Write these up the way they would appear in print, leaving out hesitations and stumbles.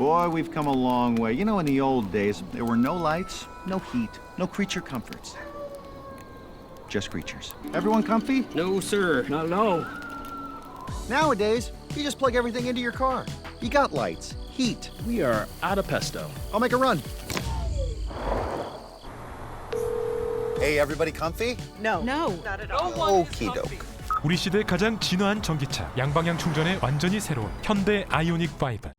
Boy, we've come a long way. You know, in the old days, there were no lights, no heat, no creature comforts. Just creatures. Everyone comfy? No, sir. Not at all. Nowadays, you just plug everything into your car. You got lights, heat. We are out of pesto. I'll make a run. Hey, everybody comfy? No. Okie doke. 우리 시대 가장 진화한 전기차, 양방향 충전에 완전히 새로운 현대 아이오닉 5.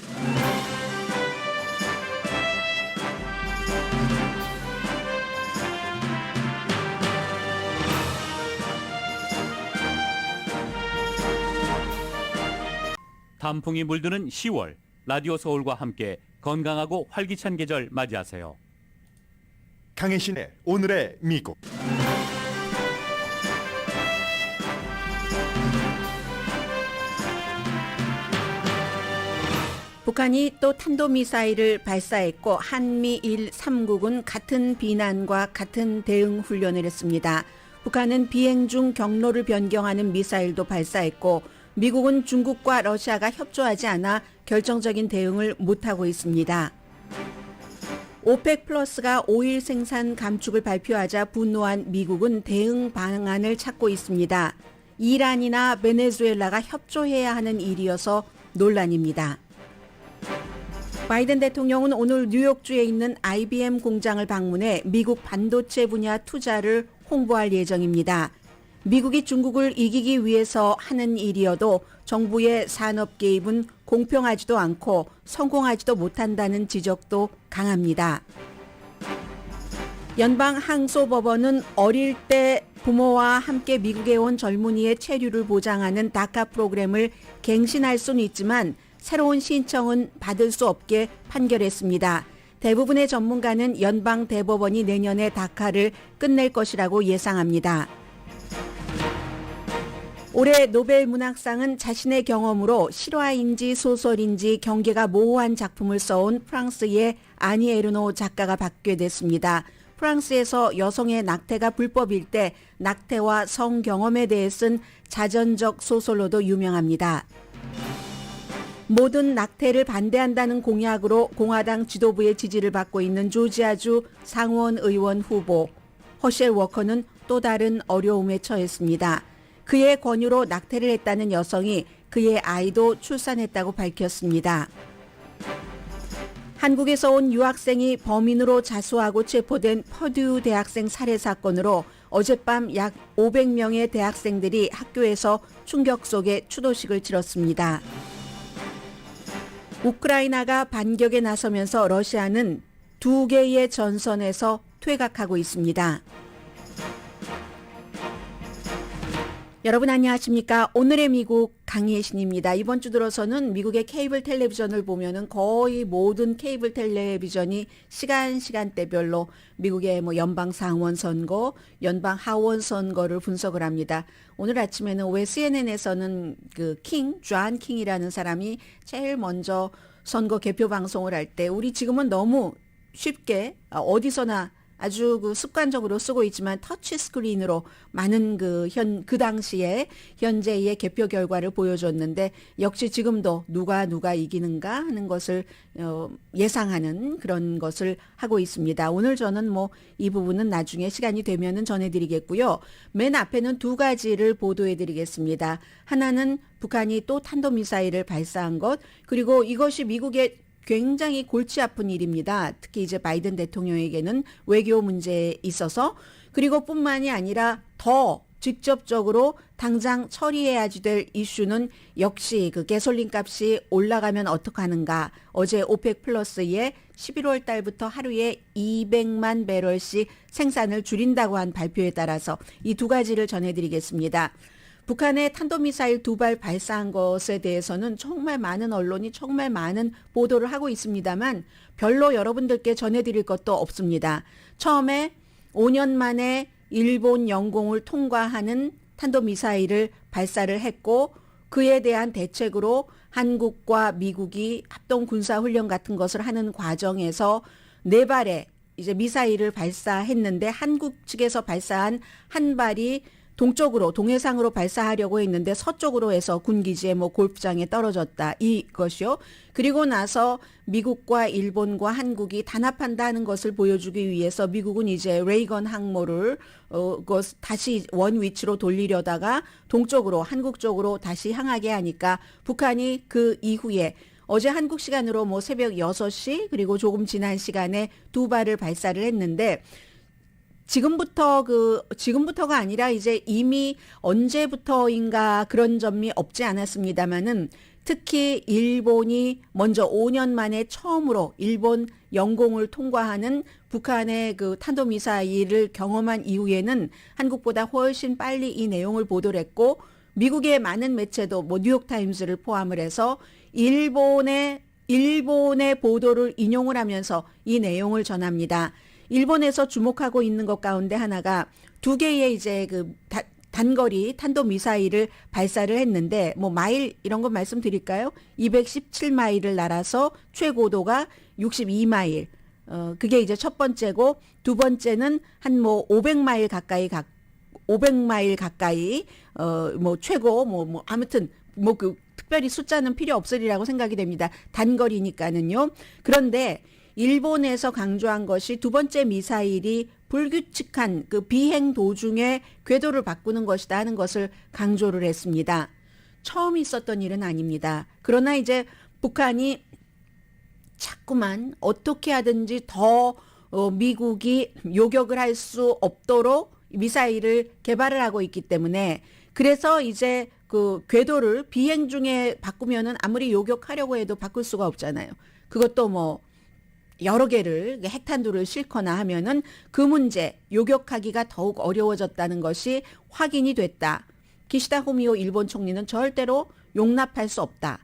단풍이 물드는 10월, 라디오 서울과 함께 건강하고 활기찬 계절 맞이하세요. 강혜신의 오늘의 미국. 북한이 또 탄도미사일을 발사했고 한미일 3국은 같은 비난과 같은 대응 훈련을 했습니다. 북한은 비행 중 경로를 변경하는 미사일도 발사했고 미국은 중국과 러시아가 협조하지 않아 결정적인 대응을 못하고 있습니다. 오펙 플러스가 오일 생산 감축을 발표하자 분노한 미국은 대응 방안을 찾고 있습니다. 이란이나 베네수엘라가 협조해야 하는 일이어서 논란입니다. 바이든 대통령은 오늘 뉴욕주에 있는 IBM 공장을 방문해 미국 반도체 분야 투자를 홍보할 예정입니다. 미국이 중국을 이기기 위해서 하는 일이어도 정부의 산업 개입은 공평하지도 않고 성공하지도 못한다는 지적도 강합니다. 연방항소법원은 어릴 때 부모와 함께 미국에 온 젊은이의 체류를 보장하는 다카 프로그램을 갱신할 수는 있지만 새로운 신청은 받을 수 없게 판결했습니다. 대부분의 전문가는 연방대법원이 내년에 다카를 끝낼 것이라고 예상합니다. 올해 노벨 문학상은 자신의 경험으로 실화인지 소설인지 경계가 모호한 작품을 써온 프랑스의 아니 에르노 작가가 받게 됐습니다. 프랑스에서 여성의 낙태가 불법일 때 낙태와 성경험에 대해 쓴 자전적 소설로도 유명합니다. 모든 낙태를 반대한다는 공약으로 공화당 지도부의 지지를 받고 있는 조지아주 상원 의원 후보 허셸 워커는 또 다른 어려움에 처했습니다. 그의 권유로 낙태를 했다는 여성이 그의 아이도 출산했다고 밝혔습니다. 한국에서 온 유학생이 범인으로 자수하고 체포된 퍼듀 대학생 살해 사건으로 어젯밤 약 500명의 대학생들이 학교에서 충격 속에 추도식을 치렀습니다. 우크라이나가 반격에 나서면서 러시아는 2개의 전선에서 퇴각하고 있습니다. 여러분 안녕하십니까? 오늘의 미국 강혜신입니다. 이번 주 들어서는 미국의 케이블 텔레비전을 보면은 거의 모든 케이블 텔레비전이 시간대별로 미국의 연방 상원 선거, 연방 하원 선거를 분석을 합니다. 오늘 아침에는 왜 CNN에서는 존 킹이라는 사람이 제일 먼저 선거 개표 방송을 할 때 우리 지금은 너무 쉽게 어디서나 아주 습관적으로 쓰고 있지만 터치 스크린으로 많은 그 당시에 현재의 개표 결과를 보여줬는데 역시 지금도 누가 이기는가 하는 것을 예상하는 그런 것을 하고 있습니다. 오늘 저는 이 부분은 나중에 시간이 되면은 전해드리겠고요. 맨 앞에는 2가지를 보도해드리겠습니다. 하나는 북한이 또 탄도미사일을 발사한 것, 그리고 이것이 미국의 굉장히 골치 아픈 일입니다. 특히 이제 바이든 대통령에게는 외교 문제에 있어서, 그리고 뿐만이 아니라 더 직접적으로 당장 처리해야지 될 이슈는 역시 가솔린 값이 올라가면 어떡하는가. 어제 오펙 플러스의 11월 달부터 하루에 200만 배럴씩 생산을 줄인다고 한 발표에 따라서 이 2가지를 전해드리겠습니다. 북한의 탄도미사일 2발 발사한 것에 대해서는 정말 많은 언론이 정말 많은 보도를 하고 있습니다만 별로 여러분들께 전해드릴 것도 없습니다. 처음에 5년 만에 일본 영공을 통과하는 탄도미사일을 발사를 했고 그에 대한 대책으로 한국과 미국이 합동군사훈련 같은 것을 하는 과정에서 4발의 이제 미사일을 발사했는데 한국 측에서 발사한 한 발이 동쪽으로 동해상으로 발사하려고 했는데 서쪽으로 해서 군기지에 뭐 골프장에 떨어졌다 이것이요. 그리고 나서 미국과 일본과 한국이 단합한다는 것을 보여주기 위해서 미국은 이제 레이건 항모를 다시 원 위치로 돌리려다가 동쪽으로 한국 쪽으로 다시 향하게 하니까 북한이 그 이후에 어제 한국 시간으로 뭐 새벽 6시 그리고 조금 지난 시간에 2발을 발사를 했는데 지금부터가 아니라 이제 이미 언제부터인가 그런 점이 없지 않았습니다만은 특히 일본이 먼저 5년 만에 처음으로 일본 영공을 통과하는 북한의 그 탄도미사일을 경험한 이후에는 한국보다 훨씬 빨리 이 내용을 보도를 했고 미국의 많은 매체도 뭐 뉴욕타임스를 포함을 해서 일본의 보도를 인용을 하면서 이 내용을 전합니다. 일본에서 주목하고 있는 것 가운데 하나가 2개의 이제 그 단거리 탄도미사일을 발사를 했는데 뭐 마일 이런 거 말씀드릴까요? 217마일을 날아서 최고도가 62마일. 그게 이제 첫 번째고 두 번째는 한 뭐 500마일 가까이 뭐 최고 뭐 아무튼 뭐 그 특별히 숫자는 필요 없으리라고 생각이 됩니다. 단거리니까는요. 그런데 일본에서 강조한 것이 두 번째 미사일이 불규칙한 그 비행 도중에 궤도를 바꾸는 것이다 하는 것을 강조를 했습니다. 처음 있었던 일은 아닙니다. 그러나 이제 북한이 자꾸만 어떻게 하든지 더 미국이 요격을 할 수 없도록 미사일을 개발을 하고 있기 때문에 그래서 이제 그 궤도를 비행 중에 바꾸면은 아무리 요격하려고 해도 바꿀 수가 없잖아요. 그것도 뭐 여러 개를 핵탄두를 싣거나 하면은 그 문제 요격하기가 더욱 어려워졌다는 것이 확인이 됐다. 기시다 후미오 일본 총리는 절대로 용납할 수 없다.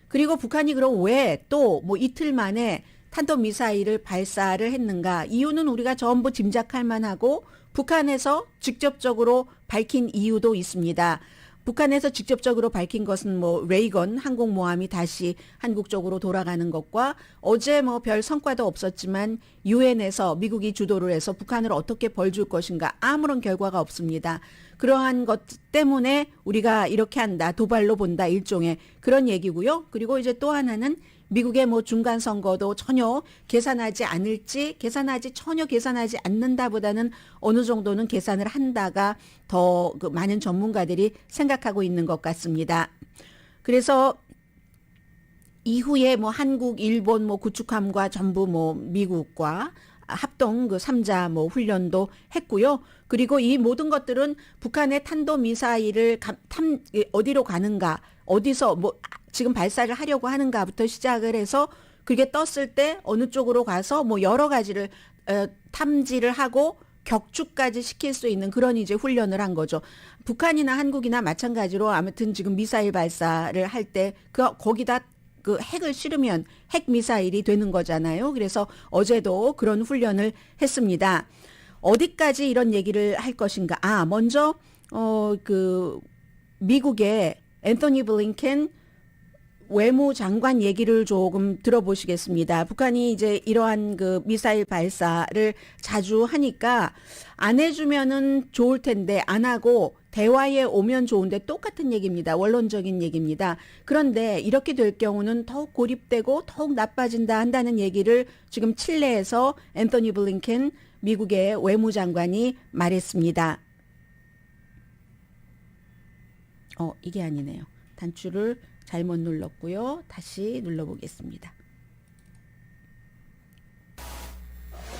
그리고 북한이 그럼 왜 또 뭐 이틀 만에 탄도미사일을 발사를 했는가? 이유는 우리가 전부 짐작할 만하고 북한에서 직접적으로 밝힌 이유도 있습니다. 북한에서 직접적으로 밝힌 것은 뭐 레이건 항공모함이 다시 한국 쪽으로 돌아가는 것과 어제 뭐 별 성과도 없었지만 유엔에서 미국이 주도를 해서 북한을 어떻게 벌줄 것인가 아무런 결과가 없습니다. 그러한 것 때문에 우리가 이렇게 한다, 도발로 본다 일종의 그런 얘기고요. 그리고 이제 또 하나는 미국의 뭐 중간 선거도 전혀 계산하지 않는다보다는 어느 정도는 계산을 한다가 더 그 많은 전문가들이 생각하고 있는 것 같습니다. 그래서 이후에 뭐 한국, 일본 뭐 구축함과 전부 뭐 미국과 합동 그 3자 뭐 훈련도 했고요. 그리고 이 모든 것들은 북한의 탄도미사일을 어디로 가는가, 어디서 뭐 지금 발사를 하려고 하는가부터 시작을 해서 그게 떴을 때 어느 쪽으로 가서 뭐 여러 가지를 탐지를 하고 격추까지 시킬 수 있는 그런 이제 훈련을 한 거죠. 북한이나 한국이나 마찬가지로 아무튼 지금 미사일 발사를 할 때 거기다 그 핵을 실으면 핵 미사일이 되는 거잖아요. 그래서 어제도 그런 훈련을 했습니다. 어디까지 이런 얘기를 할 것인가? 먼저 그 미국의 앤토니 블링켄 외무장관 얘기를 조금 들어보시겠습니다. 북한이 이제 이러한 그 미사일 발사를 자주 하니까 안 해주면은 좋을 텐데 안 하고 대화에 오면 좋은데 똑같은 얘기입니다. 원론적인 얘기입니다. 그런데 이렇게 될 경우는 더욱 고립되고 더욱 나빠진다 한다는 얘기를 지금 칠레에서 앤토니 블링켄 미국의 외무장관이 말했습니다. 이게 아니네요. 단추를 잘못 눌렀고요. 다시 눌러보겠습니다.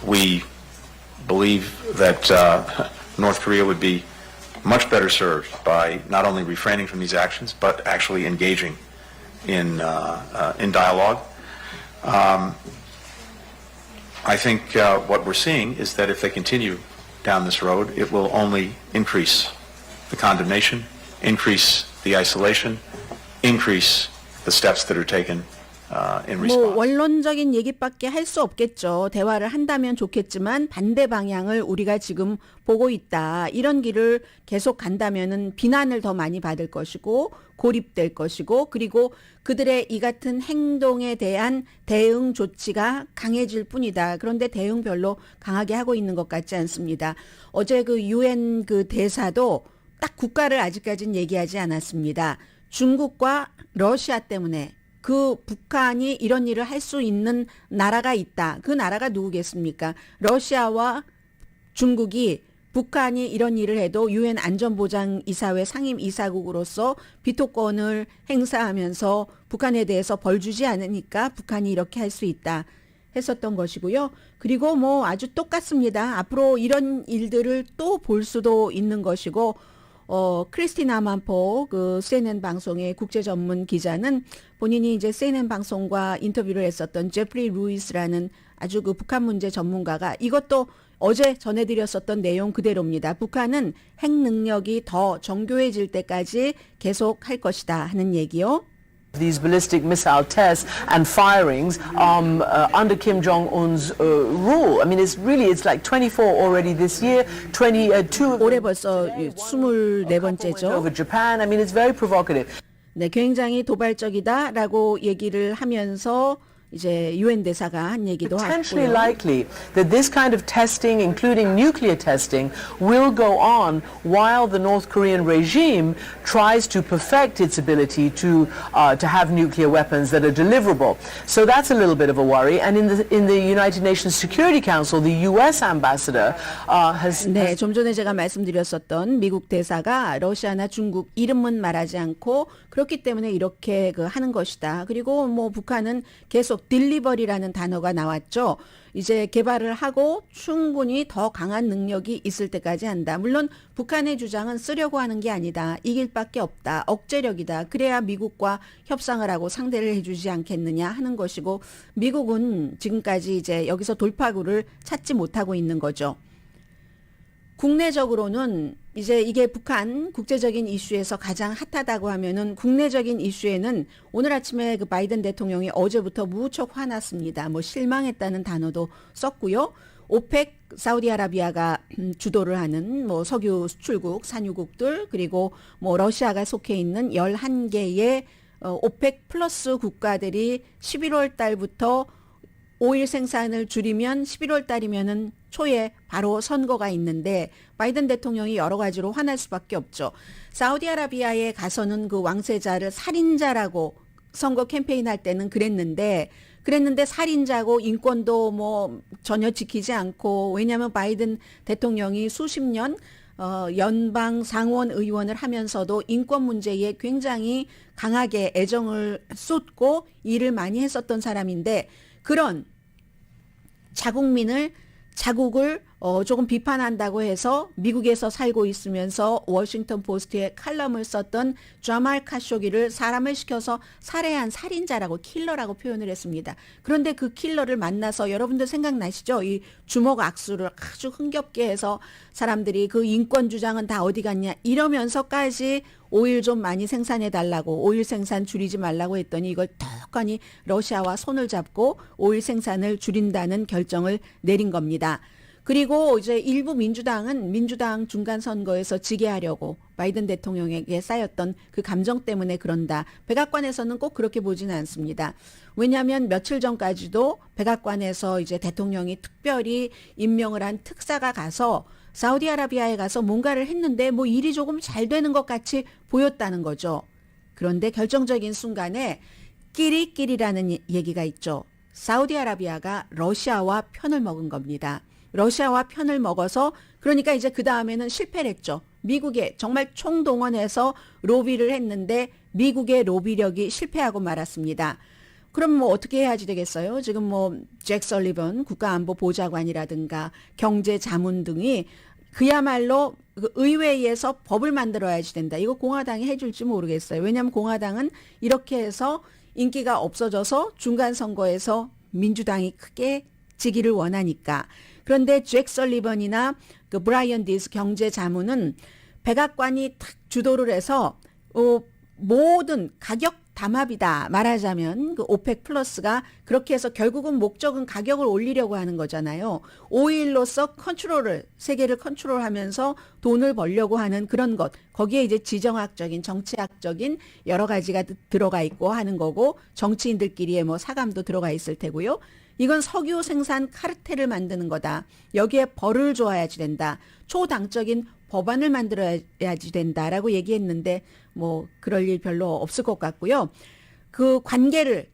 We believe that North Korea would be much better served by not only refraining from these actions, but actually engaging in dialogue. I think what we're seeing is that if they continue down this road, it will only increase the condemnation, increase the isolation, increase the steps that are taken in response. 뭐 원론적인 얘기밖에 할 수 없겠죠. 대화를 한다면 좋겠지만 반대 방향을 우리가 지금 보고 있다. 이런 길을 계속 간다면은 비난을 더 많이 받을 것이고 고립될 것이고 그리고 그들의 이 같은 행동에 대한 대응 조치가 강해질 뿐이다. 그런데 대응 별로 강하게 하고 있는 것 같지 않습니다. 어제 그 유엔 그 대사도 딱 국가를 아직까지는 얘기하지 않았습니다. 중국과 러시아 때문에 그 북한이 이런 일을 할 수 있는 나라가 있다. 그 나라가 누구겠습니까? 러시아와 중국이 북한이 이런 일을 해도 유엔 안전보장이사회 상임이사국으로서 비토권을 행사하면서 북한에 대해서 벌 주지 않으니까 북한이 이렇게 할 수 있다 했었던 것이고요. 그리고 뭐 아주 똑같습니다. 앞으로 이런 일들을 또 볼 수도 있는 것이고 크리스티나 만포 그 CNN 방송의 국제 전문 기자는 본인이 이제 CNN 방송과 인터뷰를 했었던 제프리 루이스라는 아주 그 북한 문제 전문가가 이것도 어제 전해드렸었던 내용 그대로입니다. 북한은 핵 능력이 더 정교해질 때까지 계속 할 것이다 하는 얘기요. These ballistic missile tests and firings under Kim Jong-un's rule. I mean, it's like 24 already this year, 22 올해 벌써 24번째죠. over Japan. I mean, it's very provocative. 네, 굉장히 도발적이다라고 얘기를 하면서 이제 유엔 대사가 한 얘기도 Potentially 하고요. likely that this kind of testing, including nuclear testing, will go on while the North Korean regime tries to perfect its ability to have nuclear weapons that are deliverable. So that's a little bit of a worry. And in the United Nations Security Council, the U.S. ambassador has. 네, 좀 전에 제가 말씀드렸었던 미국 대사가 러시아나 중국 이름은 말하지 않고 그렇기 때문에 이렇게 하는 것이다. 그리고 뭐 북한은 계속 딜리버리라는 단어가 나왔죠. 이제 개발을 하고 충분히 더 강한 능력이 있을 때까지 한다. 물론 북한의 주장은 쓰려고 하는 게 아니다. 이길 밖에 없다. 억제력이다. 그래야 미국과 협상을 하고 상대를 해주지 않겠느냐 하는 것이고 미국은 지금까지 이제 여기서 돌파구를 찾지 못하고 있는 거죠. 국내적으로는 이제 이게 북한 국제적인 이슈에서 가장 핫하다고 하면은 국내적인 이슈에는 오늘 아침에 그 바이든 대통령이 어제부터 무척 화났습니다. 뭐 실망했다는 단어도 썼고요. 오펙 사우디아라비아가 주도를 하는 뭐 석유 수출국, 산유국들 그리고 뭐 러시아가 속해 있는 11개의 오펙 플러스 국가들이 11월 달부터 오일 생산을 줄이면 11월 달이면은 초에 바로 선거가 있는데 바이든 대통령이 여러 가지로 화날 수밖에 없죠. 사우디아라비아에 가서는 그 왕세자를 살인자라고 선거 캠페인 할 때는 그랬는데 살인자고 인권도 뭐 전혀 지키지 않고 왜냐하면 바이든 대통령이 수십 년 연방 상원 의원을 하면서도 인권 문제에 굉장히 강하게 애정을 쏟고 일을 많이 했었던 사람인데 그런 자국을 조금 비판한다고 해서 미국에서 살고 있으면서 워싱턴 포스트에 칼럼을 썼던 자말 카쇼기를 사람을 시켜서 살해한 살인자라고 킬러라고 표현을 했습니다. 그런데 그 킬러를 만나서 여러분들 생각나시죠? 이 주먹 악수를 아주 흥겹게 해서 사람들이 그 인권 주장은 다 어디 갔냐 이러면서까지 오일 좀 많이 생산해 달라고 오일 생산 줄이지 말라고 했더니 이걸 턱하니 러시아와 손을 잡고 오일 생산을 줄인다는 결정을 내린 겁니다. 그리고 이제 일부 민주당은 민주당 중간 선거에서 지게 하려고 바이든 대통령에게 쌓였던 그 감정 때문에 그런다. 백악관에서는 꼭 그렇게 보지는 않습니다. 왜냐하면 며칠 전까지도 백악관에서 이제 대통령이 특별히 임명을 한 특사가 가서 사우디아라비아에 가서 뭔가를 했는데 뭐 일이 조금 잘 되는 것 같이 보였다는 거죠. 그런데 결정적인 순간에 끼리끼리라는 얘기가 있죠. 사우디아라비아가 러시아와 편을 먹은 겁니다. 러시아와 편을 먹어서 그러니까 이제 그 다음에는 실패를 했죠. 미국에 정말 총동원해서 로비를 했는데 미국의 로비력이 실패하고 말았습니다. 그럼 뭐 어떻게 해야지 되겠어요? 지금 뭐 잭 설리번 국가안보보좌관이라든가 경제자문 등이 그야말로 의회에서 법을 만들어야지 된다. 이거 공화당이 해줄지 모르겠어요. 왜냐하면 공화당은 이렇게 해서 인기가 없어져서 중간 선거에서 민주당이 크게 지기를 원하니까. 그런데 잭 설리번이나 그 브라이언 디스 경제자문은 백악관이 탁 주도를 해서 모든 가격 담합이다 말하자면 그 오펙 플러스가 그렇게 해서 결국은 목적은 가격을 올리려고 하는 거잖아요. 오일로서 세계를 컨트롤하면서 돈을 벌려고 하는 그런 것. 거기에 이제 지정학적인 정치학적인 여러 가지가 들어가 있고 하는 거고 정치인들끼리의 뭐 사감도 들어가 있을 테고요. 이건 석유 생산 카르텔을 만드는 거다. 여기에 벌을 줘야지 된다. 초당적인 법안을 만들어야지 된다라고 얘기했는데 뭐 그럴 일 별로 없을 것 같고요. 그 관계를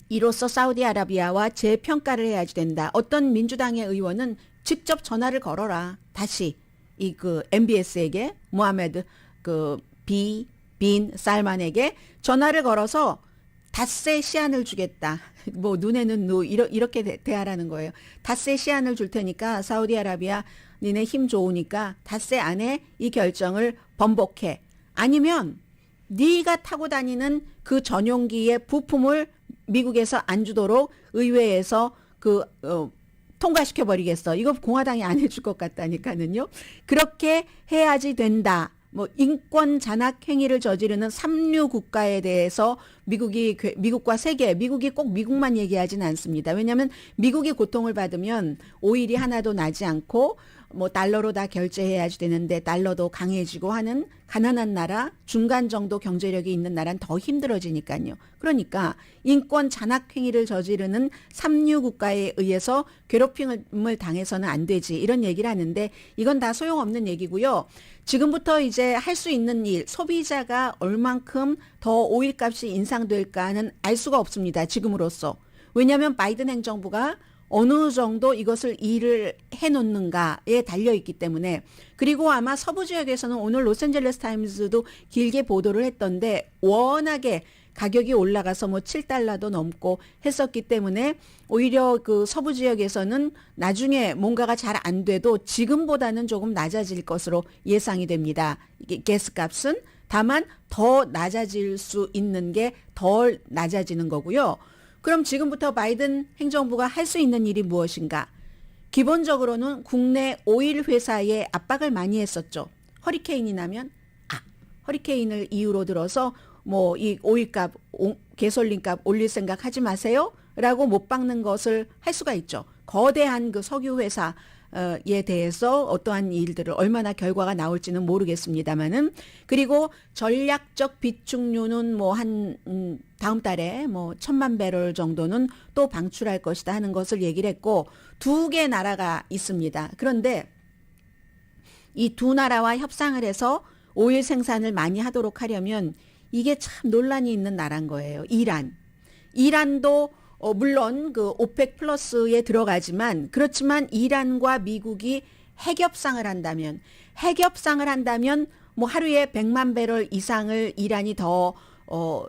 이로써 사우디아라비아와 재평가를 해야지 된다. 어떤 민주당의 의원은 직접 전화를 걸어라. 다시 이 그 MBS에게 모하메드 빈 살만에게 전화를 걸어서 닷새 시한을 주겠다. 뭐 눈에는 누 이렇게 대하라는 거예요. 닷새 시한을 줄 테니까 사우디아라비아 니네 힘 좋으니까 닷새 안에 이 결정을 번복해. 아니면 네가 타고 다니는 그 전용기의 부품을 미국에서 안 주도록 의회에서 통과시켜 버리겠어. 이거 공화당이 안 해줄 것 같다니까는요. 그렇게 해야지 된다. 뭐 인권 잔악 행위를 저지르는 삼류 국가에 대해서 미국과 세계, 미국이 꼭 미국만 얘기하진 않습니다. 왜냐하면 미국이 고통을 받으면 오일이 하나도 나지 않고 뭐 달러로 다 결제해야지 되는데 달러도 강해지고 하는 가난한 나라, 중간 정도 경제력이 있는 나라는 더 힘들어지니까요. 그러니까 인권 잔악 행위를 저지르는 삼류 국가에 의해서 괴롭힘을 당해서는 안 되지 이런 얘기를 하는데 이건 다 소용없는 얘기고요. 지금부터 이제 할 수 있는 일, 소비자가 얼만큼 더 오일값이 인상될까는 알 수가 없습니다. 지금으로서. 왜냐하면 바이든 행정부가 어느 정도 이것을 일을 해놓는가에 달려있기 때문에 그리고 아마 서부 지역에서는 오늘 로스앤젤레스 타임즈도 길게 보도를 했던데 워낙에 가격이 올라가서 뭐 $7도 넘고 했었기 때문에 오히려 그 서부 지역에서는 나중에 뭔가가 잘 안 돼도 지금보다는 조금 낮아질 것으로 예상이 됩니다. 이게 가스값은 다만 더 낮아질 수 있는 게 덜 낮아지는 거고요. 그럼 지금부터 바이든 행정부가 할 수 있는 일이 무엇인가? 기본적으로는 국내 오일 회사에 압박을 많이 했었죠. 허리케인이 나면 허리케인을 이유로 들어서 뭐 이 오일값, 개솔린값 올릴 생각 하지 마세요. 라고 못 박는 것을 할 수가 있죠. 거대한 그 석유 회사에 대해서 어떠한 일들을 얼마나 결과가 나올지는 모르겠습니다만은 그리고 전략적 비축유는 뭐 한 다음 달에 뭐 1,000만 배럴 정도는 또 방출할 것이다 하는 것을 얘기를 했고 두 개 나라가 있습니다. 그런데 이 두 나라와 협상을 해서 오일 생산을 많이 하도록 하려면 이게 참 논란이 있는 나라인 거예요. 이란도 물론 그 오펙 플러스에 들어가지만 그렇지만 이란과 미국이 핵협상을 한다면 뭐 하루에 100만 배럴 이상을 이란이 더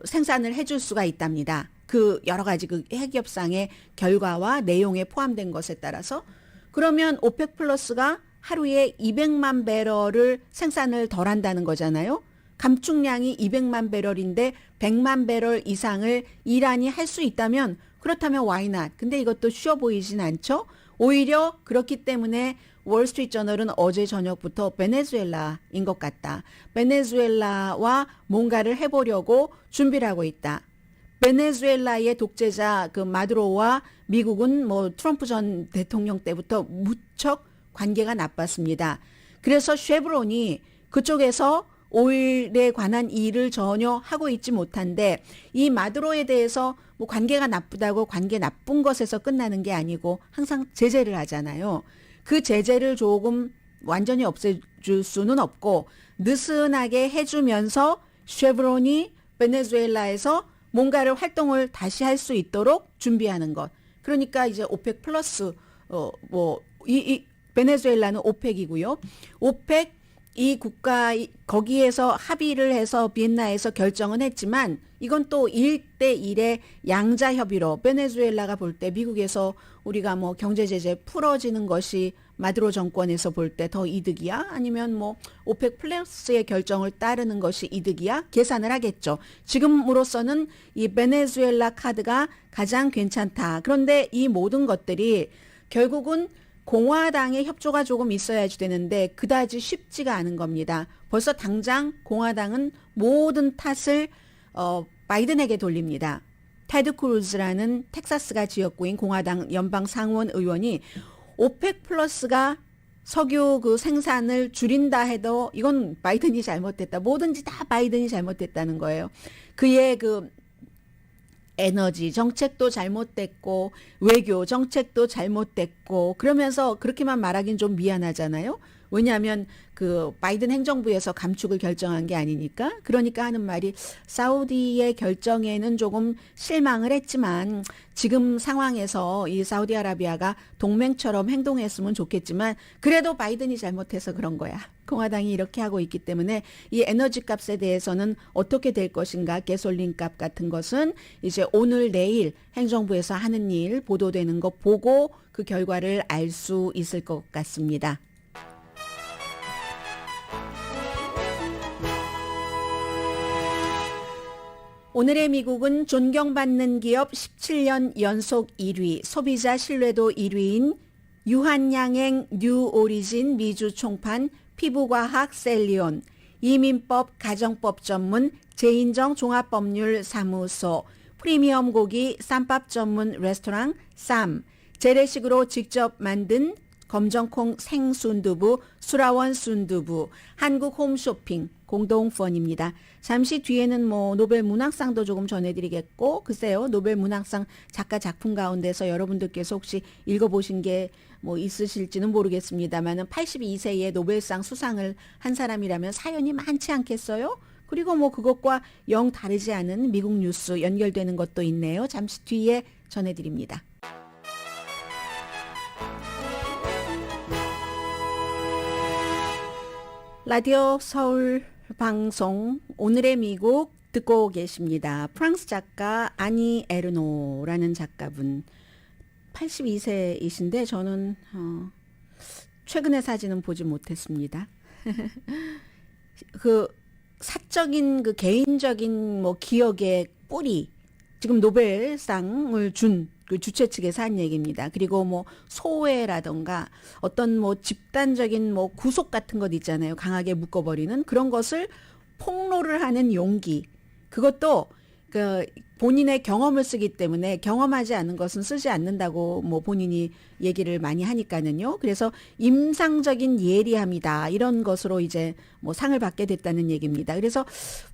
생산을 해줄 수가 있답니다. 그 여러 가지 그 핵협상의 결과와 내용에 포함된 것에 따라서 그러면 오펙 플러스가 하루에 200만 배럴을 생산을 덜 한다는 거잖아요. 감축량이 200만 배럴인데 100만 배럴 이상을 이란이 할 수 있다면 그렇다면 why not? 근데 이것도 쉬워 보이진 않죠. 오히려 그렇기 때문에 월스트리트 저널은 어제 저녁부터 베네수엘라인 것 같다. 베네수엘라와 뭔가를 해보려고 준비를 하고 있다. 베네수엘라의 독재자 그 마두로와 미국은 뭐 트럼프 전 대통령 때부터 무척 관계가 나빴습니다. 그래서 쉐브론이 그쪽에서 오일에 관한 일을 전혀 하고 있지 못한데 이 마두로에 대해서 뭐 관계가 나쁘다고 관계 나쁜 것에서 끝나는 게 아니고 항상 제재를 하잖아요. 그 제재를 조금 완전히 없애줄 수는 없고 느슨하게 해주면서 쉐브론이 베네수엘라에서 뭔가를 활동을 다시 할 수 있도록 준비하는 것. 그러니까 이제 오펙 플러스 베네수엘라는 오펙이고요. 오펙 이 국가 거기에서 합의를 해서 비엔나에서 결정은 했지만 이건 또 1대1의 양자 협의로 베네수엘라가 볼 때 미국에서 우리가 뭐 경제 제재 풀어지는 것이 마두로 정권에서 볼 때 더 이득이야? 아니면 뭐 오펙 플러스의 결정을 따르는 것이 이득이야? 계산을 하겠죠. 지금으로서는 이 베네수엘라 카드가 가장 괜찮다. 그런데 이 모든 것들이 결국은 공화당의 협조가 조금 있어야지 되는데 그다지 쉽지가 않은 겁니다. 벌써 당장 공화당은 모든 탓을 바이든에게 돌립니다. 테드 크루즈라는 텍사스가 지역구인 공화당 연방 상원 의원이 오펙 플러스가 석유 그 생산을 줄인다 해도 이건 바이든이 잘못됐다. 뭐든지 다 바이든이 잘못됐다는 거예요. 그의 그 에너지 정책도 잘못됐고 외교 정책도 잘못됐고 그러면서 그렇게만 말하긴 좀 미안하잖아요. 왜냐하면 그 바이든 행정부에서 감축을 결정한 게 아니니까. 그러니까 하는 말이 사우디의 결정에는 조금 실망을 했지만 지금 상황에서 이 사우디아라비아가 동맹처럼 행동했으면 좋겠지만 그래도 바이든이 잘못해서 그런 거야. 공화당이 이렇게 하고 있기 때문에 이 에너지 값에 대해서는 어떻게 될 것인가, 가솔린 값 같은 것은 이제 오늘 내일 행정부에서 하는 일 보도되는 거 보고 그 결과를 알 수 있을 것 같습니다. 오늘의 미국은 존경받는 기업 17년 연속 1위, 소비자 신뢰도 1위인 유한양행 뉴오리진 미주 총판 피부과학 셀리온, 이민법 가정법 전문 제인정 종합법률 사무소, 프리미엄 고기 쌈밥 전문 레스토랑 쌈, 재래식으로 직접 만든 검정콩 생순두부, 수라원 순두부, 한국 홈쇼핑 공동펀입니다. 잠시 뒤에는 뭐 노벨 문학상도 조금 전해드리겠고, 글쎄요, 노벨 문학상 작가 작품 가운데서 여러분들께서 혹시 읽어보신 게 뭐 있으실지는 모르겠습니다만은 82세에 노벨상 수상을 한 사람이라면 사연이 많지 않겠어요? 그리고 뭐 그것과 영 다르지 않은 미국 뉴스 연결되는 것도 있네요. 잠시 뒤에 전해드립니다. 라디오 서울 방송 오늘의 미국 듣고 계십니다. 프랑스 작가 아니 에르노라는 작가분 82세이신데 저는 최근의 사진은 보지 못했습니다. 그 사적인 그 개인적인 뭐 기억의 뿌리 지금 노벨상을 준 그 주최 측에서 한 얘기입니다. 그리고 뭐 소외라던가 어떤 뭐 집단적인 뭐 구속 같은 것 있잖아요. 강하게 묶어버리는 그런 것을 폭로를 하는 용기. 그것도 그 본인의 경험을 쓰기 때문에 경험하지 않은 것은 쓰지 않는다고 뭐 본인이 얘기를 많이 하니까는요. 그래서 임상적인 예리함이다. 이런 것으로 이제 뭐 상을 받게 됐다는 얘기입니다. 그래서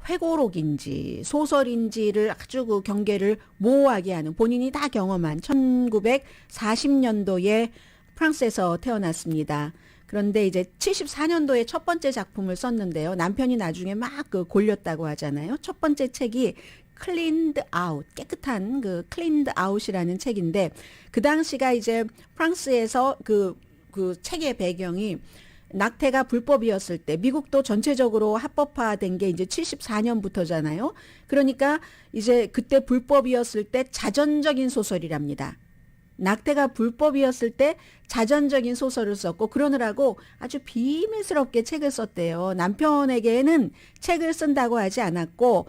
회고록인지 소설인지를 아주 그 경계를 모호하게 하는 본인이 다 경험한 1940년도에 프랑스에서 태어났습니다. 그런데 이제 74년도에 첫 번째 작품을 썼는데요. 남편이 나중에 막 그 골렸다고 하잖아요. 첫 번째 책이 클린드 아웃, 깨끗한 그 클린드 아웃이라는 책인데 그 당시가 이제 프랑스에서 그 책의 배경이 낙태가 불법이었을 때 미국도 전체적으로 합법화된 게 이제 74년부터잖아요. 그러니까 이제 그때 불법이었을 때 자전적인 소설이랍니다. 낙태가 불법이었을 때 자전적인 소설을 썼고 그러느라고 아주 비밀스럽게 책을 썼대요. 남편에게는 책을 쓴다고 하지 않았고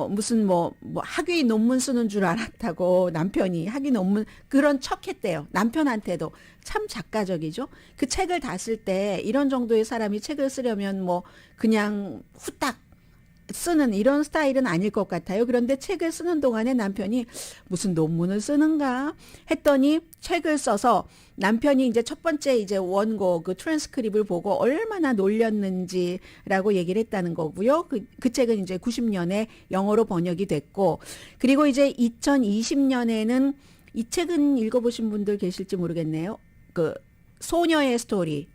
무슨 뭐 학위 논문 쓰는 줄 알았다고 남편이 학위 논문 그런 척 했대요. 남편한테도 참 작가적이죠. 그 책을 다 쓸 때 이런 정도의 사람이 책을 쓰려면 뭐 그냥 후딱 쓰는 이런 스타일은 아닐 것 같아요. 그런데 책을 쓰는 동안에 남편이 무슨 논문을 쓰는가 했더니 책을 써서 남편이 이제 첫 번째 이제 원고 그 트랜스크립을 보고 얼마나 놀렸는지라고 얘기를 했다는 거고요. 그 책은 이제 90년에 영어로 번역이 됐고 그리고 이제 2020년에는 이 책은 읽어보신 분들 계실지 모르겠네요. 그 소녀의 스토리.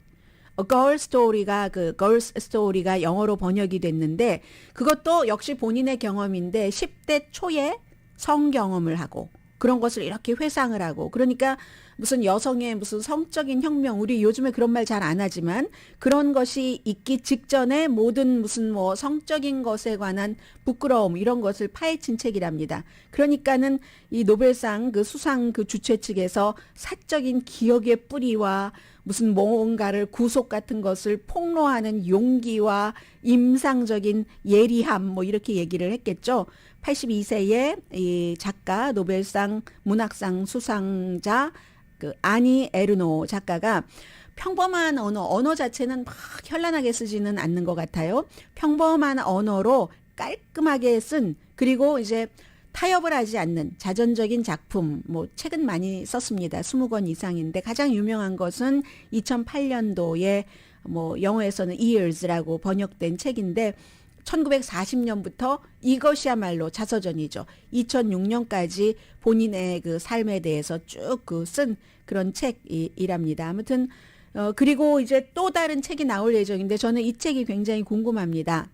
Girl Story가 그 Girls Story가 영어로 번역이 됐는데 그것도 역시 본인의 경험인데 10대 초에 성 경험을 하고 그런 것을 이렇게 회상을 하고 그러니까 무슨 여성의 무슨 성적인 혁명 우리 요즘에 그런 말 잘 안 하지만 그런 것이 있기 직전에 모든 무슨 뭐 성적인 것에 관한 부끄러움 이런 것을 파헤친 책이랍니다. 그러니까는 이 노벨상 그 수상 그 주최 측에서 사적인 기억의 뿌리와 무슨 뭔가를 구속 같은 것을 폭로하는 용기와 임상적인 예리함 뭐 이렇게 얘기를 했겠죠. 82세의 이 작가 노벨상 문학상 수상자 그 아니 에르노 작가가 평범한 언어 자체는 막 현란하게 쓰지는 않는 것 같아요. 평범한 언어로 깔끔하게 쓴 그리고 이제 타협을 하지 않는 자전적인 작품, 뭐 책은 많이 썼습니다. 20권 이상인데 가장 유명한 것은 2008년도에 뭐 영어에서는 Years라고 번역된 책인데 1940년부터 이것이야말로 자서전이죠. 2006년까지 본인의 그 삶에 대해서 쭉 그 쓴 그런 책이랍니다. 아무튼 그리고 이제 또 다른 책이 나올 예정인데 저는 이 책이 굉장히 궁금합니다.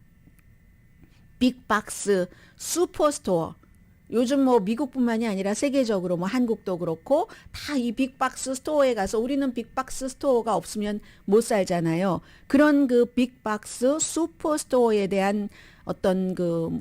빅박스 슈퍼스토어. 요즘 뭐 미국뿐만이 아니라 세계적으로 뭐 한국도 그렇고 다 이 빅박스 스토어에 가서 우리는 빅박스 스토어가 없으면 못 살잖아요. 그런 그 빅박스 슈퍼스토어에 대한 어떤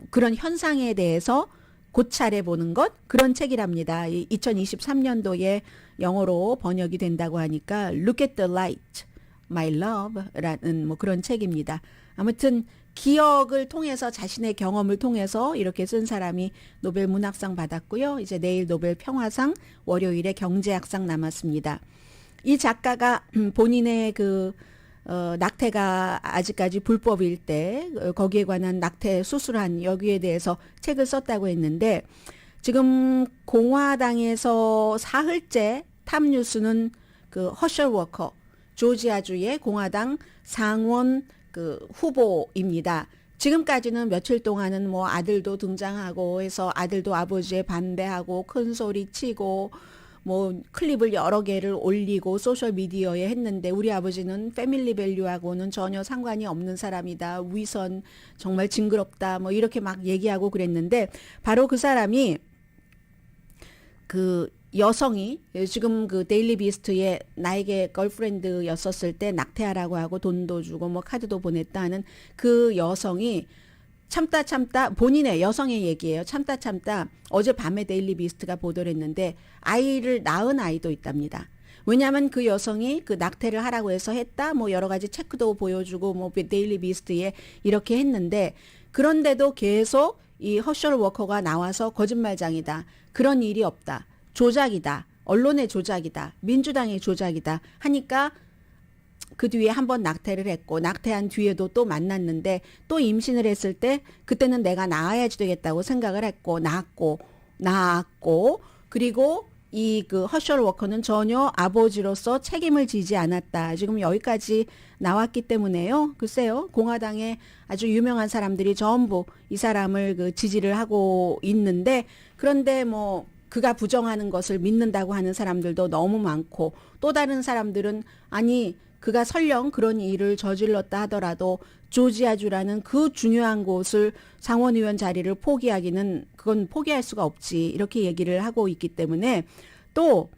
그런 현상에 대해서 고찰해 보는 것, 그런 책이랍니다. 2023년도에 영어로 번역이 된다고 하니까 Look at the Light, My Love라는 뭐 그런 책입니다. 아무튼 기억을 통해서 자신의 경험을 통해서 이렇게 쓴 사람이 노벨 문학상 받았고요. 이제 내일 노벨 평화상, 월요일에 경제학상 남았습니다. 이 작가가 본인의 낙태가 아직까지 불법일 때 거기에 관한 낙태 수술한 여기에 대해서 책을 썼다고 했는데 지금 공화당에서 사흘째 탑뉴스는 허셜 워커, 조지아주의 공화당 상원 후보입니다. 지금까지는 며칠 동안은 뭐 아들도 등장하고 해서 아들도 아버지에 반대하고 큰 소리 치고 뭐 클립을 여러 개를 올리고 소셜 미디어에 했는데 우리 아버지는 패밀리 밸류하고는 전혀 상관이 없는 사람이다. 위선 정말 징그럽다. 뭐 이렇게 막 얘기하고 그랬는데 바로 그 사람이 여성이 지금 데일리 비스트에 나에게 걸프렌드였었을 때 낙태하라고 하고 돈도 주고 뭐 카드도 보냈다 하는 그 여성이 참다 본인의 여성의 얘기예요. 참다 어젯밤에 데일리 비스트가 보도를 했는데 아이를 낳은 아이도 있답니다. 왜냐하면 그 여성이 낙태를 하라고 해서 했다. 뭐 여러 가지 체크도 보여주고 뭐 데일리 비스트에 이렇게 했는데 그런데도 계속 이 허셜 워커가 나와서 거짓말장이다. 그런 일이 없다. 조작이다. 언론의 조작이다. 민주당의 조작이다. 하니까 그 뒤에 한번 낙태를 했고 낙태한 뒤에도 또 만났는데 또 임신을 했을 때 그때는 내가 낳아야지 되겠다고 생각을 했고 낳았고 그리고 이 허셜 워커는 전혀 아버지로서 책임을 지지 않았다. 지금 여기까지 나왔기 때문에요. 글쎄요. 공화당의 아주 유명한 사람들이 전부 이 사람을 지지를 하고 있는데 그런데 뭐 그가 부정하는 것을 믿는다고 하는 사람들도 너무 많고 또 다른 사람들은 아니 그가 설령 그런 일을 저질렀다 하더라도 조지아주라는 그 중요한 곳을 상원의원 자리를 포기하기는 그건 포기할 수가 없지 이렇게 얘기를 하고 있기 때문에 또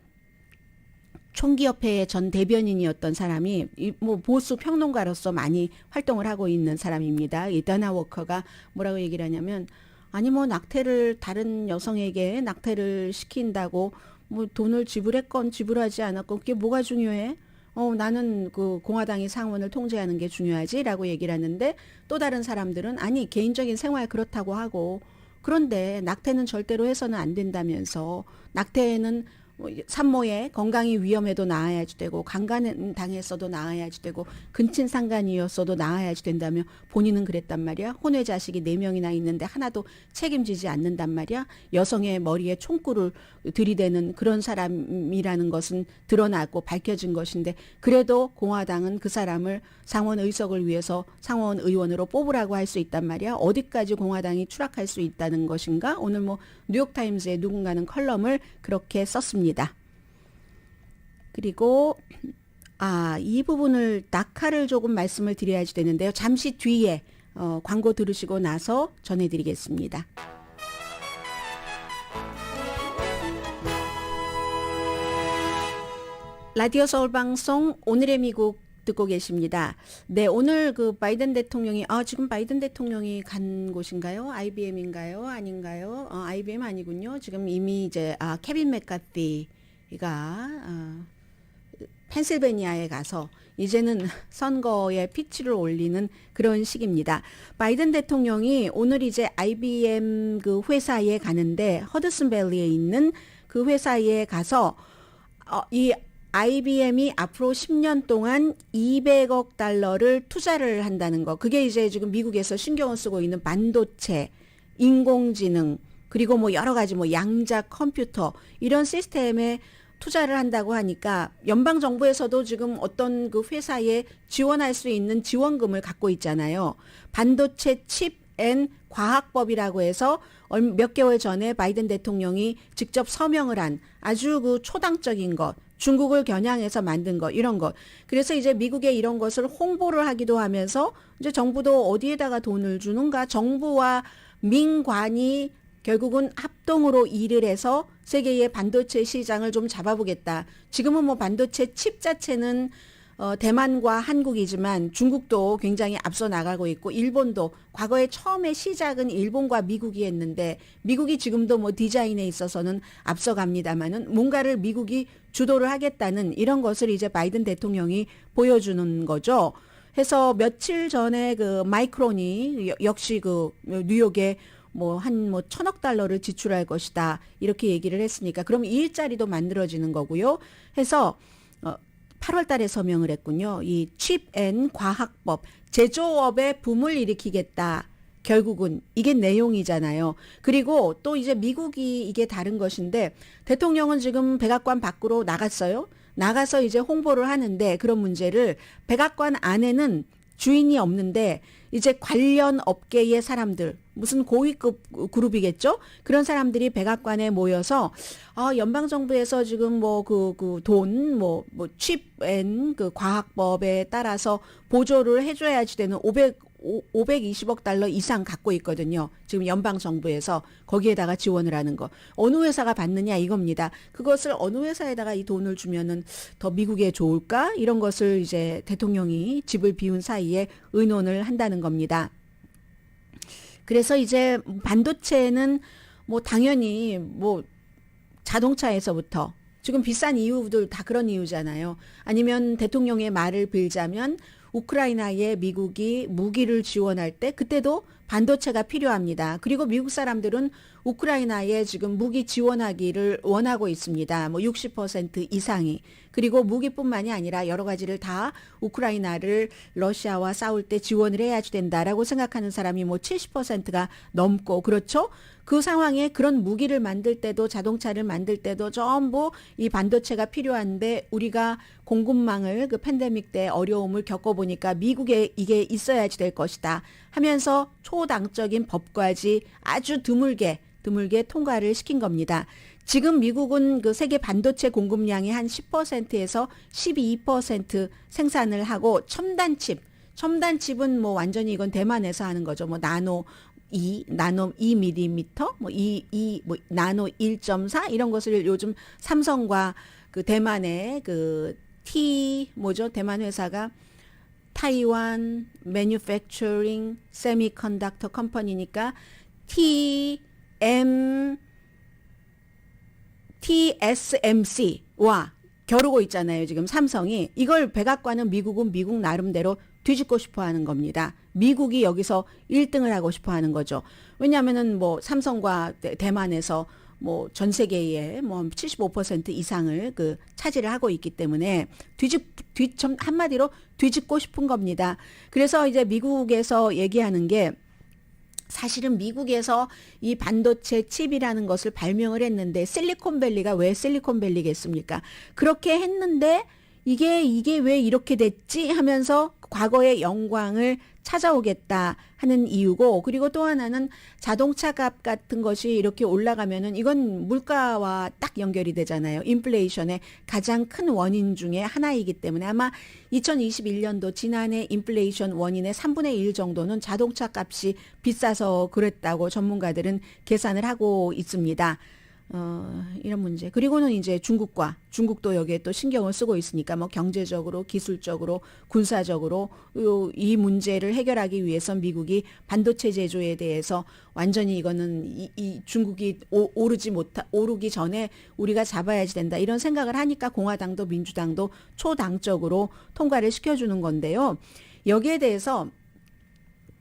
총기협회의 전 대변인이었던 사람이 뭐 보수 평론가로서 많이 활동을 하고 있는 사람입니다. 이 다나 워커가 뭐라고 얘기를 하냐면 아니 뭐 낙태를 다른 여성에게 낙태를 시킨다고 뭐 돈을 지불했건 지불하지 않았건 그게 뭐가 중요해? 나는 공화당이 상원을 통제하는 게 중요하지라고 얘기를 하는데 또 다른 사람들은 아니 개인적인 생활 그렇다고 하고 그런데 낙태는 절대로 해서는 안 된다면서 낙태에는 산모의 건강이 위험해도 낳아야지 되고 강간 당했어도 낳아야지 되고 근친상간이었어도 낳아야지 된다며 본인은 그랬단 말이야. 혼외 자식이 4명이나 있는데 하나도 책임지지 않는단 말이야. 여성의 머리에 총구를 들이대는 그런 사람이라는 것은 드러났고 밝혀진 것인데 그래도 공화당은 그 사람을 상원 의석을 위해서 상원 의원으로 뽑으라고 할 수 있단 말이야. 어디까지 공화당이 추락할 수 있다는 것인가? 오늘 뭐 뉴욕타임즈에 누군가는 컬럼을 그렇게 썼습니다. 그리고 이 부분을 낙하를 조금 말씀을 드려야지 되는데요. 잠시 뒤에 광고 들으시고 나서 전해드리겠습니다. 라디오 서울 방송 오늘의 미국 듣고 계십니다. 네, 오늘 바이든 대통령이 지금 바이든 대통령이 간 곳인가요? IBM인가요? 아닌가요? IBM 아니군요. 지금 이미 이제 케빈 맥카티가 펜실베니아에 가서 이제는 선거에 피치를 올리는 그런 시기입니다. 바이든 대통령이 오늘 이제 IBM 회사에 가는데 허드슨밸리에 있는 그 회사에 가서 이 IBM이 앞으로 10년 동안 200억 달러를 투자를 한다는 거. 그게 이제 지금 미국에서 신경을 쓰고 있는 반도체, 인공지능, 그리고 뭐 여러 가지 뭐 양자 컴퓨터 이런 시스템에 투자를 한다고 하니까 연방정부에서도 지금 어떤 회사에 지원할 수 있는 지원금을 갖고 있잖아요. 반도체 칩 앤 과학법이라고 해서 몇 개월 전에 바이든 대통령이 직접 서명을 한 아주 그 초당적인 것, 중국을 겨냥해서 만든 것, 이런 것. 그래서 이제 미국에 이런 것을 홍보를 하기도 하면서 이제 정부도 어디에다가 돈을 주는가? 정부와 민관이 결국은 합동으로 일을 해서 세계의 반도체 시장을 좀 잡아보겠다. 지금은 뭐 반도체 칩 자체는 대만과 한국이지만 중국도 굉장히 앞서 나가고 있고 일본도 과거에 처음에 시작은 일본과 미국이 했는데 미국이 지금도 뭐 디자인에 있어서는 앞서갑니다마는 뭔가를 미국이 주도를 하겠다는 이런 것을 이제 바이든 대통령이 보여주는 거죠. 해서 며칠 전에 그 마이크론이 역시 그 뉴욕에 뭐 1,000억 달러를 지출할 것이다. 이렇게 얘기를 했으니까 그럼 일자리도 만들어지는 거고요. 해서 8월 달에 서명을 했군요. 이 칩 앤 과학법, 제조업의 붐을 일으키겠다. 결국은 이게 내용이잖아요. 그리고 또 이제 미국이 이게 다른 것인데 대통령은 지금 백악관 밖으로 나갔어요. 나가서 이제 홍보를 하는데 그런 문제를 백악관 안에는 주인이 없는데 이제 관련 업계의 사람들, 무슨 고위급 그룹이겠죠? 그런 사람들이 백악관에 모여서 연방정부에서 지금 뭐 돈, 칩앤 그 과학법에 따라서 보조를 해줘야지 되는 520억 달러 이상 갖고 있거든요. 지금 연방정부에서 거기에다가 지원을 하는 거. 어느 회사가 받느냐 이겁니다. 그것을 어느 회사에다가 이 돈을 주면은 더 미국에 좋을까? 이런 것을 이제 대통령이 집을 비운 사이에 의논을 한다는 겁니다. 그래서 이제 반도체는 뭐 당연히 뭐 자동차에서부터 지금 비싼 이유들 다 그런 이유잖아요. 아니면 대통령의 말을 빌자면 우크라이나에 미국이 무기를 지원할 때 그때도 반도체가 필요합니다. 그리고 미국 사람들은 우크라이나에 지금 무기 지원하기를 원하고 있습니다. 뭐 60% 이상이. 그리고 무기뿐만이 아니라 여러 가지를 다 우크라이나를 러시아와 싸울 때 지원을 해야지 된다라고 생각하는 사람이 뭐 70%가 넘고 그렇죠? 그 상황에 그런 무기를 만들 때도 자동차를 만들 때도 전부 이 반도체가 필요한데 우리가 공급망을 그 팬데믹 때 어려움을 겪어보니까 미국에 이게 있어야지 될 것이다 하면서 초당적인 법까지 아주 드물게 통과를 시킨 겁니다. 지금 미국은 그 세계 반도체 공급량의 한 10%에서 12% 생산을 하고 첨단칩은 뭐 완전히 이건 대만에서 하는 거죠. 뭐 나노 2mm, 나노 1.4 이런 것을 요즘 삼성과 그 대만의 그 대만 회사가 타이완 매뉴팩처링 세미컨덕터 컴퍼니니까 TSMC와 겨루고 있잖아요. 지금 삼성이. 이걸 백악관은 미국은 미국 나름대로 뒤집고 싶어 하는 겁니다. 미국이 여기서 1등을 하고 싶어 하는 거죠. 왜냐하면은 뭐 삼성과 대만에서 뭐 전 세계의 뭐 75% 이상을 그 차지를 하고 있기 때문에 한마디로 뒤집고 싶은 겁니다. 그래서 이제 미국에서 얘기하는 게 사실은 미국에서 이 반도체 칩이라는 것을 발명을 했는데 실리콘밸리가 왜 실리콘밸리겠습니까? 그렇게 했는데 이게 왜 이렇게 됐지 하면서 과거의 영광을 찾아오겠다 하는 이유고 그리고 또 하나는 자동차 값 같은 것이 이렇게 올라가면은 이건 물가와 딱 연결이 되잖아요. 인플레이션의 가장 큰 원인 중에 하나이기 때문에 아마 2021년도 지난해 인플레이션 원인의 3분의 1 정도는 자동차 값이 비싸서 그랬다고 전문가들은 계산을 하고 있습니다. 이런 문제. 그리고는 이제 중국도 여기에 또 신경을 쓰고 있으니까 뭐 경제적으로, 기술적으로, 군사적으로 이 문제를 해결하기 위해서 미국이 반도체 제조에 대해서 완전히 이거는 이 중국이 오르기 전에 우리가 잡아야지 된다. 이런 생각을 하니까 공화당도 민주당도 초당적으로 통과를 시켜주는 건데요. 여기에 대해서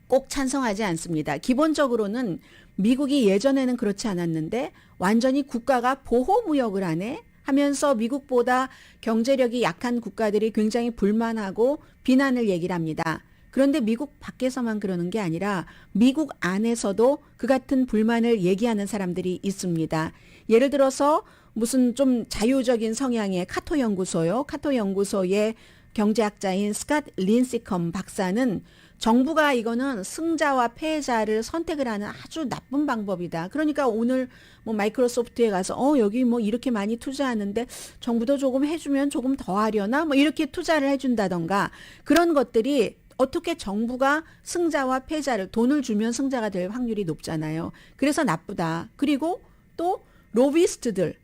꼭 찬성하지 않습니다. 기본적으로는 미국이 예전에는 그렇지 않았는데 완전히 국가가 보호무역을 하네 하면서 미국보다 경제력이 약한 국가들이 굉장히 불만하고 비난을 얘기를 합니다. 그런데 미국 밖에서만 그러는 게 아니라 미국 안에서도 그 같은 불만을 얘기하는 사람들이 있습니다. 예를 들어서 무슨 좀 자유적인 성향의 카토 연구소의 경제학자인 스캇 린시컴 박사는 정부가 이거는 승자와 패자를 선택을 하는 아주 나쁜 방법이다. 그러니까 오늘 뭐 마이크로소프트에 가서 여기 뭐 이렇게 많이 투자하는데 정부도 조금 해주면 조금 더 하려나 뭐 이렇게 투자를 해준다던가 그런 것들이 어떻게 정부가 승자와 패자를 돈을 주면 승자가 될 확률이 높잖아요. 그래서 나쁘다. 그리고 또 로비스트들,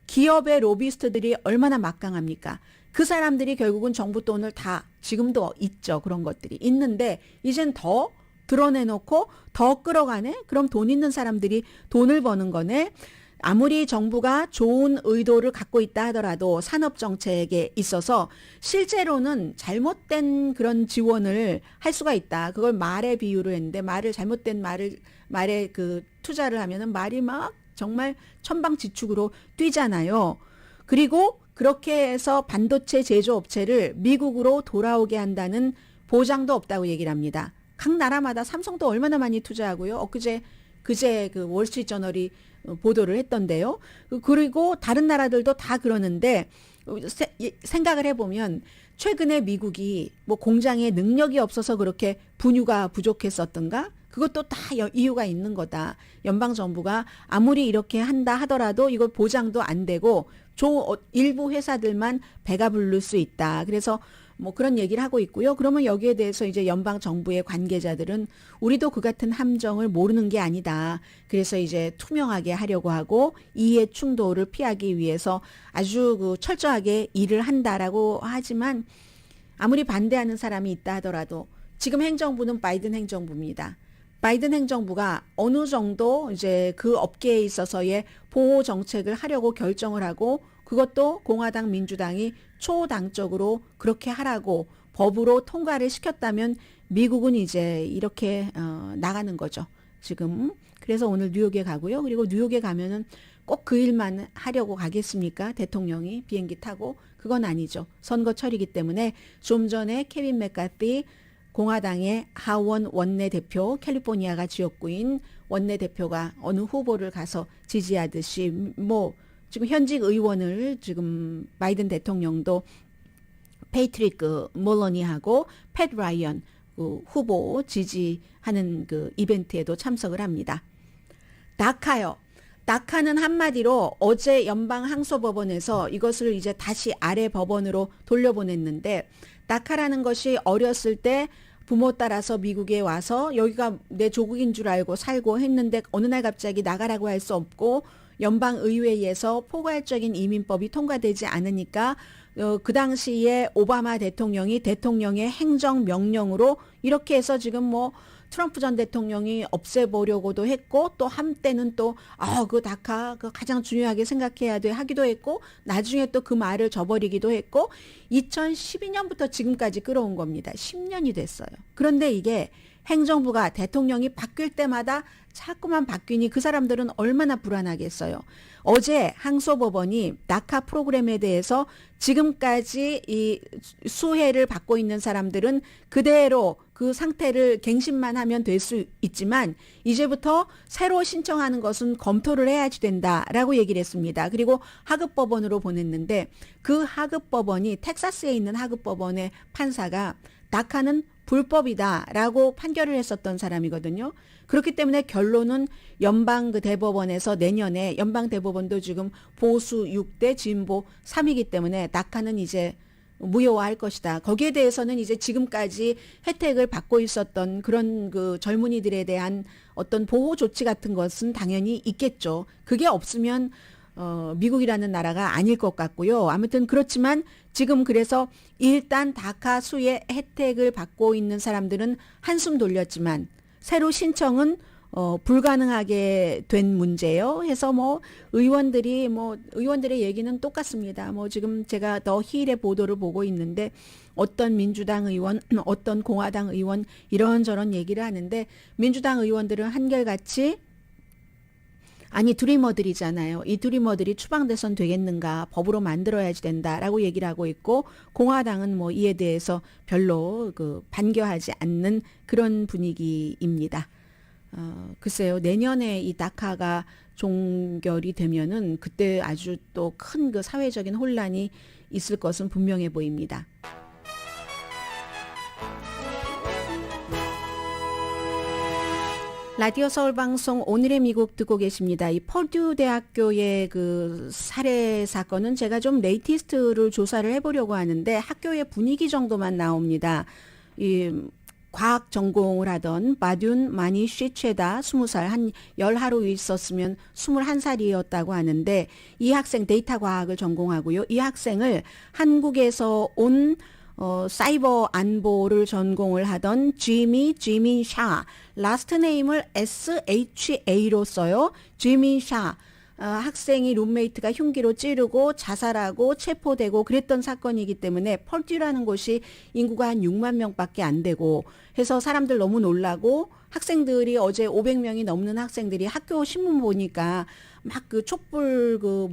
기업의 로비스트들이 얼마나 막강합니까? 그 사람들이 결국은 정부 돈을 다 지금도 있죠. 그런 것들이 있는데 이젠 더 드러내놓고 더 끌어가네? 그럼 돈 있는 사람들이 돈을 버는 거네? 아무리 정부가 좋은 의도를 갖고 있다 하더라도 산업정책에 있어서 실제로는 잘못된 그런 지원을 할 수가 있다. 그걸 말에 비유를 했는데 잘못된 말에 그 투자를 하면은 말이 막 정말 천방지축으로 뛰잖아요. 그리고 그렇게 해서 반도체 제조업체를 미국으로 돌아오게 한다는 보장도 없다고 얘기를 합니다. 각 나라마다 삼성도 얼마나 많이 투자하고요. 그제 그 월스트리트저널이 보도를 했던데요. 그리고 다른 나라들도 다 그러는데 생각을 해보면 최근에 미국이 뭐 공장에 능력이 없어서 그렇게 분유가 부족했었던가? 그것도 다 이유가 있는 거다. 연방정부가 아무리 이렇게 한다 하더라도 이거 보장도 안 되고 일부 회사들만 배가 부를 수 있다. 그래서 뭐 그런 얘기를 하고 있고요. 그러면 여기에 대해서 이제 연방정부의 관계자들은 우리도 그 같은 함정을 모르는 게 아니다. 그래서 이제 투명하게 하려고 하고 이해 충돌을 피하기 위해서 아주 그 철저하게 일을 한다라고 하지만 아무리 반대하는 사람이 있다 하더라도 지금 행정부는 바이든 행정부입니다. 바이든 행정부가 어느 정도 이제 그 업계에 있어서의 보호 정책을 하려고 결정을 하고 그것도 공화당 민주당이 초당적으로 그렇게 하라고 법으로 통과를 시켰다면 미국은 이제 이렇게 나가는 거죠. 지금 그래서 오늘 뉴욕에 가고요. 그리고 뉴욕에 가면은 꼭 그 일만 하려고 가겠습니까? 대통령이 비행기 타고 그건 아니죠. 선거철이기 때문에 좀 전에 케빈 맥카티 공화당의 하원 원내대표, 캘리포니아가 지역구인 원내대표가 어느 후보를 가서 지지하듯이 뭐 지금 현직 의원을 지금 바이든 대통령도 페이트리크 몰로니하고 팻 라이언 후보 지지하는 그 이벤트에도 참석을 합니다. 다카요. 다카는 한마디로 어제 연방항소법원에서 이것을 이제 다시 아래 법원으로 돌려보냈는데 다카라는 것이 어렸을 때 부모 따라서 미국에 와서 여기가 내 조국인 줄 알고 살고 했는데 어느 날 갑자기 나가라고 할 수 없고 연방의회에서 포괄적인 이민법이 통과되지 않으니까 그 당시에 오바마 대통령이 대통령의 행정명령으로 이렇게 해서 지금 뭐 트럼프 전 대통령이 없애보려고도 했고 또 한때는 또 그 다카 그 가장 중요하게 생각해야 돼 하기도 했고 나중에 또 그 말을 저버리기도 했고 2012년부터 지금까지 끌어온 겁니다. 10년이 됐어요. 그런데 이게 행정부가 대통령이 바뀔 때마다 자꾸만 바뀌니 그 사람들은 얼마나 불안하겠어요. 어제 항소법원이 다카 프로그램에 대해서 지금까지 이 수혜를 받고 있는 사람들은 그대로 그 상태를 갱신만 하면 될 수 있지만 이제부터 새로 신청하는 것은 검토를 해야지 된다라고 얘기를 했습니다. 그리고 하급법원으로 보냈는데 그 하급법원이 텍사스에 있는 하급법원의 판사가 다카는 불법이다라고 판결을 했었던 사람이거든요. 그렇기 때문에 결론은 연방 그 대법원에서 내년에 연방 대법원도 지금 보수 6대 진보 3이기 때문에 다카는 이제 무효화할 것이다. 거기에 대해서는 이제 지금까지 혜택을 받고 있었던 그런 그 젊은이들에 대한 어떤 보호 조치 같은 것은 당연히 있겠죠. 그게 없으면 미국이라는 나라가 아닐 것 같고요. 아무튼 그렇지만 지금 그래서 일단 다카 수의 혜택을 받고 있는 사람들은 한숨 돌렸지만 새로 신청은 불가능하게 된 문제요. 해서 의원들의 얘기는 똑같습니다. 지금 제가 더 힐의 보도를 보고 있는데 어떤 민주당 의원, 어떤 공화당 의원 이런저런 얘기를 하는데 민주당 의원들은 한결같이 아니 드리머들이잖아요. 이 드리머들이 추방돼선 되겠는가 법으로 만들어야지 된다라고 얘기를 하고 있고 공화당은 이에 대해서 별로 반겨하지 않는 그런 분위기입니다. 글쎄요 내년에 이 다카가 종결이 되면은 그때 아주 또 큰 그 사회적인 혼란이 있을 것은 분명해 보입니다. 라디오 서울 방송 오늘의 미국 듣고 계십니다. 이 퍼듀 대학교의 그 살해 사건은 제가 좀 레이티스트를 조사를 해보려고 하는데 학교의 분위기 정도만 나옵니다. 이 과학 전공을 하던 마듐 마니 쉐체다 20살 한 열 하루 있었으면 21살이었다고 하는데 이 학생 데이터 과학을 전공하고요. 이 학생을 한국에서 온 사이버 안보를 전공을 하던 지민 샤, 라스트 네임을 SHA로 써요. 지민 샤. 학생이 룸메이트가 흉기로 찌르고 자살하고 체포되고 그랬던 사건이기 때문에 펄듀라는 곳이 인구가 한 6만 명밖에 안 되고 해서 사람들 너무 놀라고 학생들이 어제 500명이 넘는 학생들이 학교 신문 보니까 막 그 촛불 그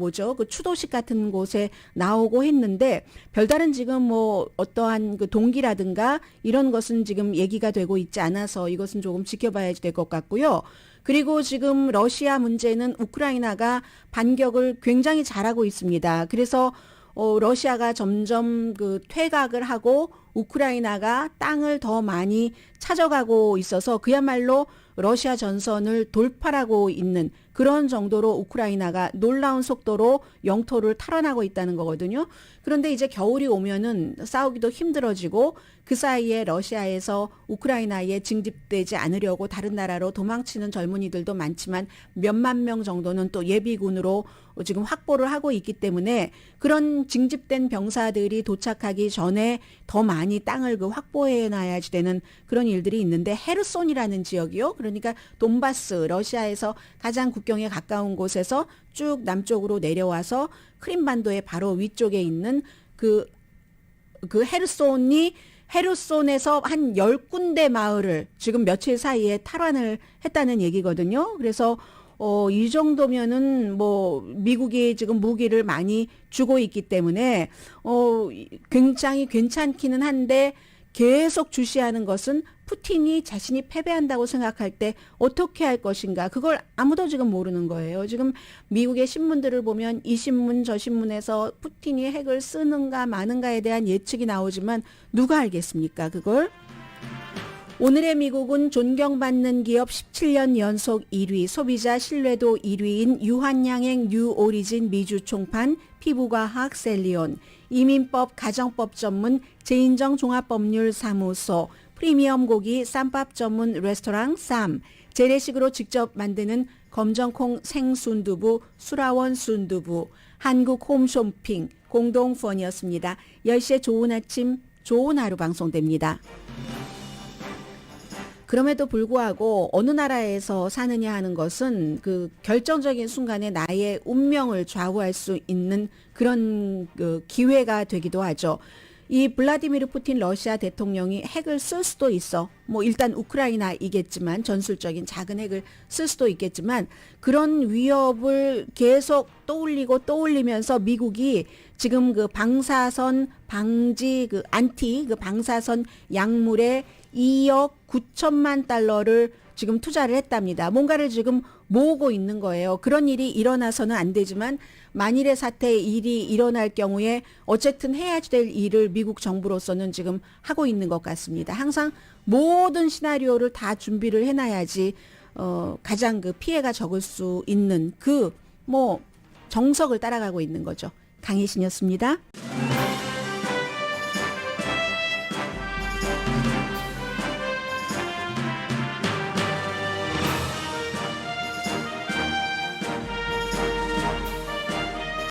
추도식 같은 곳에 나오고 했는데 별다른 지금 뭐 어떠한 그 동기라든가 이런 것은 지금 얘기가 되고 있지 않아서 이것은 조금 지켜봐야 될 것 같고요. 그리고 지금 러시아 문제는 우크라이나가 반격을 굉장히 잘하고 있습니다. 그래서 러시아가 점점 그 퇴각을 하고 우크라이나가 땅을 더 많이 찾아가고 있어서 그야말로 러시아 전선을 돌파하고 있는 그런 정도로 우크라이나가 놀라운 속도로 영토를 탈환하고 있다는 거거든요. 그런데 이제 겨울이 오면은 싸우기도 힘들어지고 그 사이에 러시아에서 우크라이나에 징집되지 않으려고 다른 나라로 도망치는 젊은이들도 많지만 몇만 명 정도는 또 예비군으로 지금 확보를 하고 있기 때문에 그런 징집된 병사들이 도착하기 전에 더 많이 땅을 그 확보해 놔야지 되는 그런 일들이 있는데 헤르손이라는 지역이요. 그러니까 돈바스 러시아에서 가장 국경에 가까운 곳에서 쭉 남쪽으로 내려와서 크림반도의 바로 위쪽에 있는 그 헤르손에서 한 10군데 마을을 지금 며칠 사이에 탈환을 했다는 얘기거든요. 그래서 이 정도면은 뭐 미국이 지금 무기를 많이 주고 있기 때문에 굉장히 괜찮기는 한데 계속 주시하는 것은 푸틴이 자신이 패배한다고 생각할 때 어떻게 할 것인가 그걸 아무도 지금 모르는 거예요. 지금 미국의 신문들을 보면 이 신문 저 신문에서 푸틴이 핵을 쓰는가 마는가에 대한 예측이 나오지만 누가 알겠습니까 그걸? 오늘의 미국은 존경받는 기업 17년 연속 1위, 소비자 신뢰도 1위인 유한양행 뉴오리진 미주 총판 피부과학 셀리온, 이민법 가정법 전문 제인정 종합법률사무소, 프리미엄 고기 쌈밥 전문 레스토랑 쌈, 재래식으로 직접 만드는 검정콩 생순두부 수라원 순두부, 한국 홈쇼핑 공동후원이었습니다. 10시에 좋은 아침 좋은 하루 방송됩니다. 그럼에도 불구하고 어느 나라에서 사느냐 하는 것은 그 결정적인 순간에 나의 운명을 좌우할 수 있는 그런 그 기회가 되기도 하죠. 이 블라디미르 푸틴 러시아 대통령이 핵을 쓸 수도 있어. 뭐 일단 우크라이나이겠지만 전술적인 작은 핵을 쓸 수도 있겠지만 그런 위협을 계속 떠올리면서 미국이 지금 그 방사선 방지 그 안티 그 방사선 약물에 2억 9천만 달러를 지금 투자를 했답니다. 뭔가를 지금 모으고 있는 거예요. 그런 일이 일어나서는 안 되지만 만일의 사태의 일이 일어날 경우에 어쨌든 해야지 될 일을 미국 정부로서는 지금 하고 있는 것 같습니다. 항상 모든 시나리오를 다 준비를 해놔야지 가장 그 피해가 적을 수 있는 그 뭐 정석을 따라가고 있는 거죠. 강혜신이었습니다.